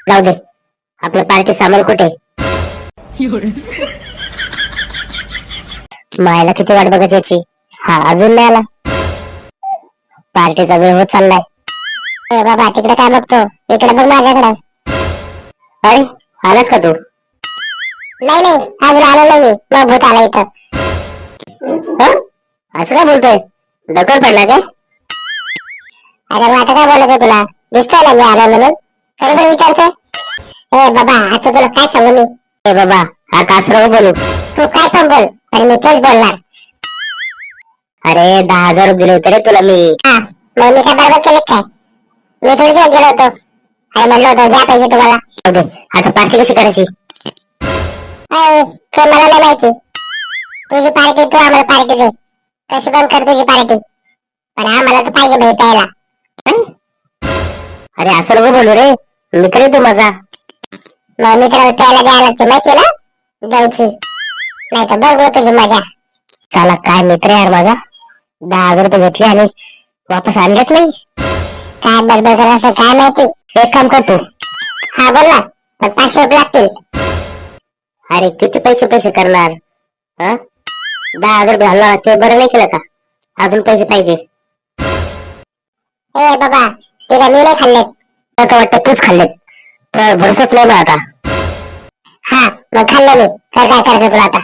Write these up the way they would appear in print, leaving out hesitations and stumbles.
जाऊ दे, आपलं पार्टी सामान कुठे? मायला किती वाट बघायची याची. हा अजून नाही आला. पार्टीचा वेळ होत चाललाय. ए बाबा तिकडे काय बघतो, इकडे बघ माझ्याकडे. अरे आलास का तू? नाही नाही अजून आलो नाही मी, मग भूत आला इथं. हं? असं काय बोलतोय? डोक्यावर पडला काय? अरे मग आता काय बोलायचं तुला? दिसतंय ना मी आलो म्हणून, खरं तर विचारतोय. ए बाबा आता तुला काय सांगू मी? ए बाबा हा कासरा बोलू. तू काय पण बोल, पण मी तेच बोलणार. अरे 10,000 दिले होते रे तुला मी. हा मग मी काय बरोबर केलं काय? मी थोडी घेऊन गेलो होतो. अरे म्हणलं होतं घ्या पैसे तुम्हाला. जाऊ दे, आता पार्टी कशी करायची? अरे ते मला नाही माहिती. तुझी पार्टी तू आम्हाला पार्टी दे. कशी पण कर तुझी पार्टी, पण आम्हाला तर पाहिजे भाई प्यायला. अरे असं नको बोलू रे, मित्र आहे तू माझा. मग मित्राला प्यायला द्यायला लागते माहिती ना, द्यायची. नाही तर बघ तुझी मजा. चला काय मित्र यार माझा, 10,000 रुपये घेतले आणि वापस आणलेच नाही. काय बडबड कर असं काय माहिती. एक काम कर तू. हा बोल ना, पण 500 रुपये लागतील. अरे किती पैसे पैसे करणार? 10,000 रुपये हल्ला ते बरं नाही केलं का? अजून पैसे पाहिजे. ए बाबा तिला मी नाही खाल्लेत. आता वाटतं तूच खाल्लेत, तर भरोसाच नाही ना आता. हा मग खाल्लं मी, तर काय करायचं तुला आता?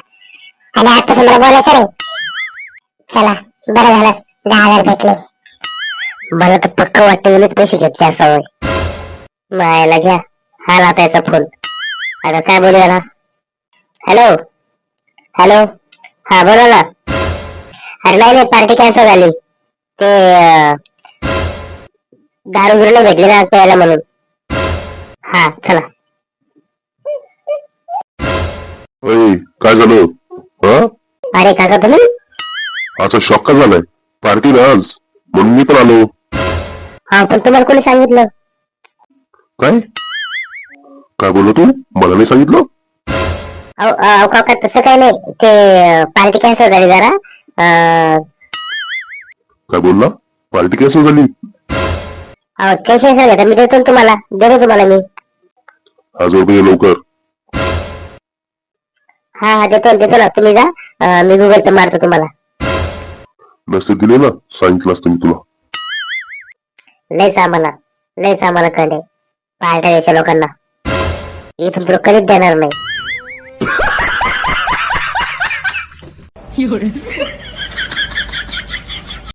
आणि आजपासून मला बोलायचं नाही. चला बरं झालं 10,000 भेटले. मला तर पक्क वाटतं येणेच पैसे घेतले असावं. मायला घ्या, हा ना त्याचा फोन. आता काय बोलूया ना? हॅलो हॅलो, हा बोला ना. अरे नाही नाही पार्टी कॅन्सल झाली. ते 10 रुपये भेटले ना आज प्यायला म्हणून. हा चला. काय झालं? हा अरे काका तुम्ही? असा शॉक का झालाय? पार्टी ना आज, म्हणून मी पण आलो. हा पण तुम्हाला कोणी सांगितलं? काय काय बोललो तू? मला नाही सांगितलं? अहो काका तसं काही नाही, ते पार्टी कॅन्सल झाली जरा. काय बोलला? पार्टी कॅन्सल झाली? टेन्शन घेता, मी देतो तुम्हाला मी. 1,000 रुपये लवकर. हा देतो ना, तुम्ही जा. मी गुगल पे मारतो तुम्हाला. नसते दिले ना, सांगितलं असतं मी तुला. लयच आम्हाला कळले पार्ट्या द्यायच्या लोकांना. इथून पुढे कधीच देणार नाही.